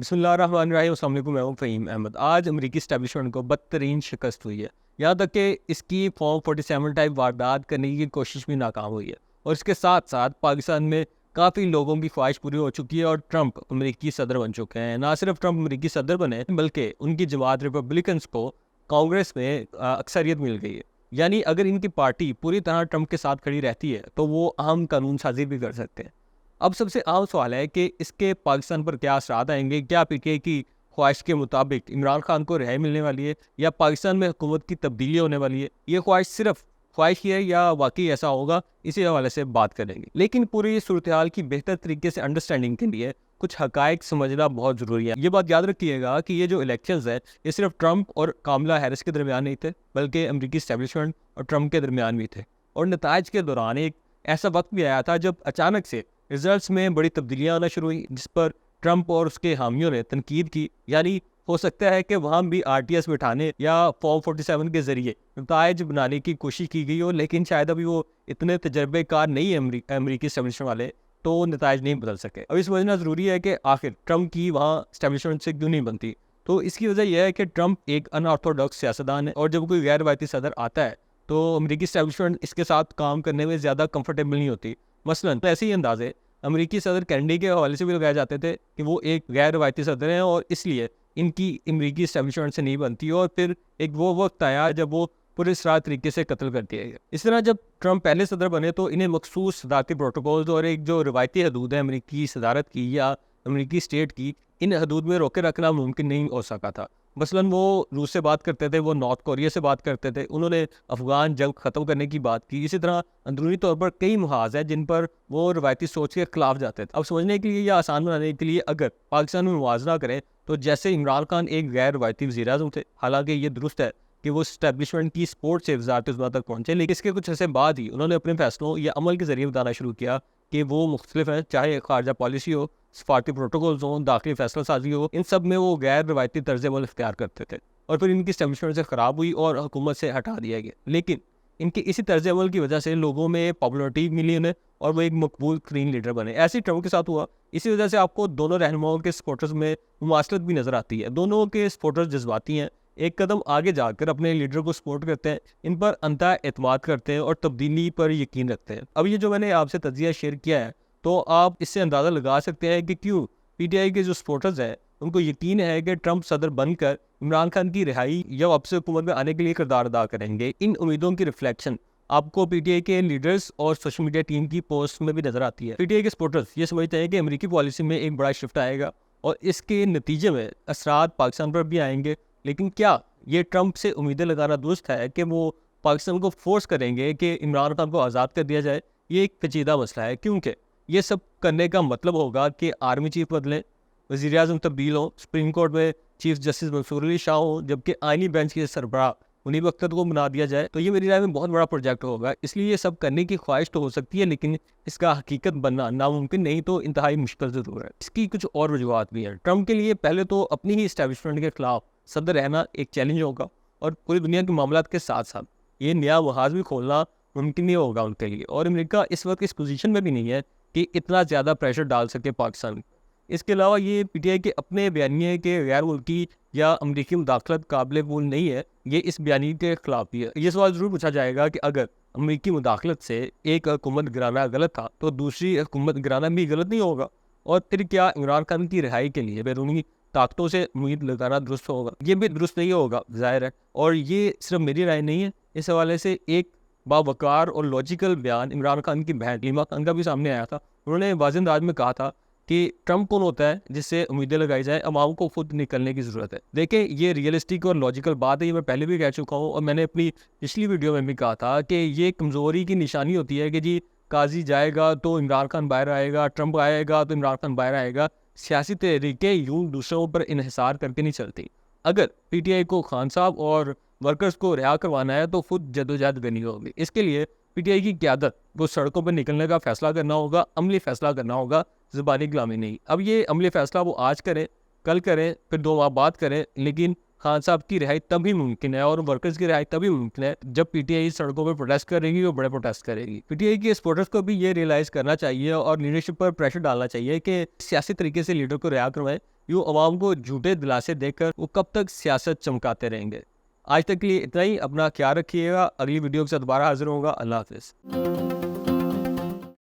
بسم اللہ الرحمن الرحیم. السلام علیکم. میں ہوں فہیم احمد. آج امریکی اسٹیبلشمنٹ کو بدترین شکست ہوئی ہے، یہاں تک کہ اس کی فارم 47 ٹائپ واردات کرنے کی کوشش بھی ناکام ہوئی ہے، اور اس کے ساتھ ساتھ پاکستان میں کافی لوگوں کی خواہش پوری ہو چکی ہے اور ٹرمپ امریکی صدر بن چکے ہیں. نہ صرف ٹرمپ امریکی صدر بنے بلکہ ان کی جماعت ریپبلکنس کو کانگریس میں اکثریت مل گئی ہے. یعنی اگر ان کی پارٹی پوری طرح ٹرمپ کے ساتھ کھڑی رہتی ہے تو وہ اہم قانون سازی بھی کر سکتے ہیں. اب سب سے عام سوال ہے کہ اس کے پاکستان پر کیا اثرات آئیں گے. کیا پی ٹی آئی کی خواہش کے مطابق عمران خان کو رہائی ملنے والی ہے یا پاکستان میں حکومت کی تبدیلی ہونے والی ہے؟ یہ خواہش صرف خواہش ہی ہے یا واقعی ایسا ہوگا؟ اسی حوالے سے بات کریں گے. لیکن پوری صورتحال کی بہتر طریقے سے انڈرسٹینڈنگ کے لیے کچھ حقائق سمجھنا بہت ضروری ہے. یہ بات یاد رکھیے گا کہ یہ جو الیکشنز ہیں یہ صرف ٹرمپ اور کاملا ہیرس کے درمیان نہیں تھے بلکہ امریکی اسٹیبلشمنٹ اور ٹرمپ کے درمیان بھی تھے. اور نتائج کے دوران ایک ایسا وقت بھی آیا تھا جب اچانک سے ریزلٹس میں بڑی تبدیلیاں آنا شروع ہوئی، جس پر ٹرمپ اور اس کے حامیوں نے تنقید کی. یعنی ہو سکتا ہے کہ وہاں بھی آر ٹی ایس بٹھانے یا فارم 47 کے ذریعے نتائج بنانے کی کوشش کی گئی ہو، لیکن شاید ابھی وہ اتنے تجربے کار نہیں ہیں امریکی اسٹیبلشمنٹ والے، تو نتائج نہیں بدل سکے. اب یہ سمجھنا ضروری ہے کہ آخر ٹرمپ کی وہاں اسٹیبلشمنٹ سے کیوں نہیں بنتی. تو اس کی وجہ یہ ہے کہ ٹرمپ ایک ان آرتھوڈاکس سیاستدان ہے، اور جب کوئی غیر روایتی صدر آتا ہے تو امریکی اسٹیبلشمنٹ اس کے ساتھ کام کرنے میں زیادہ کمفرٹیبل نہیں ہوتی. مثلاً ایسے ہی اندازے امریکی صدر کینیڈی کے حوالے سے بھی لگائے جاتے تھے کہ وہ ایک غیر روایتی صدر ہیں اور اس لیے ان کی امریکی اسٹیبلشمنٹ سے نہیں بنتی، اور پھر ایک وہ وقت آیا جب وہ پراسرار طریقے سے قتل کر دیا گیا. اس طرح جب ٹرمپ پہلے صدر بنے تو انہیں مخصوص صدارتی پروٹوکولز اور ایک جو روایتی حدود ہے امریکی صدارت کی یا امریکی اسٹیٹ کی، ان حدود میں روکے رکھنا ممکن نہیں ہو سکا تھا. مثلاً وہ روس سے بات کرتے تھے، وہ نارتھ کوریا سے بات کرتے تھے، انہوں نے افغان جنگ ختم کرنے کی بات کی. اسی طرح اندرونی طور پر کئی محاذ ہیں جن پر وہ روایتی سوچ کے خلاف جاتے تھے. اب سمجھنے کے لیے یا آسان بنانے کے لیے اگر پاکستان میں موازنہ کریں تو جیسے عمران خان ایک غیر روایتی وزیر اعظم تھے، حالانکہ یہ درست ہے کہ وہ اسٹیبلشمنٹ کی سپورٹ سے وزارت عظمیٰ تک پہنچے، لیکن اس کے کچھ عرصے بعد ہی انہوں نے اپنے فیصلوں یا عمل کے ذریعے بتانا شروع کیا کہ وہ مختلف ہیں. چاہے خارجہ پالیسی ہو، سفارتی پروٹوکولز ہوں، داخلی فیصلہ سازی ہو، ان سب میں وہ غیر روایتی طرز عمل اختیار کرتے تھے، اور پھر ان کی اسٹیبلشمنٹ سے خراب ہوئی اور حکومت سے ہٹا دیا گیا. لیکن ان کی اسی طرز عمل کی وجہ سے لوگوں میں پاپولرٹی ملی انہیں اور وہ ایک مقبول ترین لیڈر بنے. ایسے ٹرمپ کے ساتھ ہوا. اسی وجہ سے آپ کو دونوں رہنماؤں کے سپورٹرز میں مماثلت بھی نظر آتی ہے. دونوں کے سپورٹرز جذباتی ہیں، ایک قدم آگے جا کر اپنے لیڈر کو سپورٹ کرتے ہیں، ان پر انتہا اعتماد کرتے ہیں اور تبدیلی پر یقین رکھتے ہیں. اب یہ جو میں نے آپ سے تجزیہ شیئر کیا ہے تو آپ اس سے اندازہ لگا سکتے ہیں کہ کیوں پی ٹی آئی کے جو سپورٹرز ہیں ان کو یقین ہے کہ ٹرمپ صدر بن کر عمران خان کی رہائی یا واپس حکومت میں آنے کے لیے کردار ادا کریں گے. ان امیدوں کی ریفلیکشن آپ کو پی ٹی آئی کے لیڈرز اور سوشل میڈیا ٹیم کی پوسٹ میں بھی نظر آتی ہے. پی ٹی آئی کے سپورٹرز یہ سمجھتے ہیں کہ امریکی پالیسی میں ایک بڑا شفٹ آئے گا اور اس کے نتیجے میں اثرات پاکستان پر بھی آئیں گے. لیکن کیا یہ ٹرمپ سے امیدیں لگانا درست ہے کہ وہ پاکستان کو فورس کریں گے کہ عمران خان کو آزاد کر دیا جائے؟ یہ ایک پیچیدہ مسئلہ ہے، کیونکہ یہ سب کرنے کا مطلب ہوگا کہ آرمی چیف بدلیں، وزیر اعظم تبدیل ہوں، سپریم کورٹ میں چیف جسٹس منصور علی شاہ ہوں، جبکہ آئینی بینچ کے سربراہ منیب اختر کو بنا دیا جائے. تو یہ میری رائے میں بہت بڑا پروجیکٹ ہوگا. اس لیے یہ سب کرنے کی خواہش تو ہو سکتی ہے، لیکن اس کا حقیقت بننا ناممکن نہیں تو انتہائی مشکل ضرور ہے. اس کی کچھ اور وجوہات بھی ہیں. ٹرمپ کے لیے پہلے تو اپنی ہی اسٹیبلشمنٹ کے خلاف صدر رہنا ایک چیلنج ہوگا، اور پوری دنیا کے معاملات کے ساتھ ساتھ یہ نیا محاذ بھی کھولنا ممکن نہیں ہوگا ان کے لیے. اور امریکہ اس وقت اس پوزیشن میں بھی نہیں ہے کہ اتنا زیادہ پریشر ڈال سکے پاکستان. اس کے علاوہ یہ پی ٹی آئی کے اپنے بیانیے کے غیر ملکی یا امریکی مداخلت قابل قبول نہیں ہے، یہ اس بیانیے کے خلاف بھی ہے. یہ سوال ضرور پوچھا جائے گا کہ اگر امریکی مداخلت سے ایک حکومت گرانا غلط تھا تو دوسری حکومت گرانا بھی غلط نہیں ہوگا؟ اور پھر کیا عمران خان کی رہائی کے لیے بیرونی طاقتوں سے امید لگانا درست ہوگا؟ یہ بھی درست نہیں ہوگا ظاہر ہے. اور یہ صرف میری رائے نہیں ہے، اس حوالے سے ایک باوقار اور لاجیکل بیان عمران خان کی بہن علیمہ خان کا بھی سامنے آیا تھا. انہوں نے واضح انداز میں کہا تھا کہ ٹرمپ کون ہوتا ہے جس سے امیدیں لگائی جائیں، عوام کو خود نکلنے کی ضرورت ہے. دیکھیں یہ ریئلسٹک اور لاجیکل بات ہے، یہ میں پہلے بھی کہہ چکا ہوں، اور میں نے اپنی پچھلی ویڈیو میں بھی کہا تھا کہ یہ کمزوری کی نشانی ہوتی ہے کہ جی قاضی جائے گا تو عمران خان باہر آئے گا، ٹرمپ آئے گا تو عمران خان باہر آئے گا. سیاسی تحریکیں یوں دوسروں پر انحصار کر کے نہیں چلتی. اگر پی ٹی آئی کو خان صاحب اور ورکرز کو رہا کروانا ہے تو خود جدوجہد کرنی ہوگی. اس کے لیے پی ٹی آئی کی قیادت کو سڑکوں پر نکلنے کا فیصلہ کرنا ہوگا، عملی فیصلہ کرنا ہوگا، زبانی غلامی نہیں. اب یہ عملی فیصلہ وہ آج کریں، کل کریں، پھر 2 ماہ بعد کریں، لیکن خان صاحب کی رہائی تب ہی ممکن ہے اور ورکرز کی رہائی تب ہی ممکن ہے جب پی ٹی آئی سڑکوں پہ پروٹیسٹ کرے گی اور بڑے پروٹیسٹ کرے گی. پی ٹی آئی کے سپورٹرز کو بھی یہ ریئلائز کرنا چاہیے اور لیڈرشپ پر پریشر ڈالنا چاہیے کہ سیاسی طریقے سے لیڈر کو رہا کروائیں، یوں عوام کو جھوٹے دلاسے دے کر وہ کب تک سیاست چمکاتے رہیں گے. آج تک کے لیے اتنا ہی. اپنا خیال رکھیے گا. اگلی ویڈیو کے ساتھ دوبارہ حاضر ہوں گا. اللہ حافظ.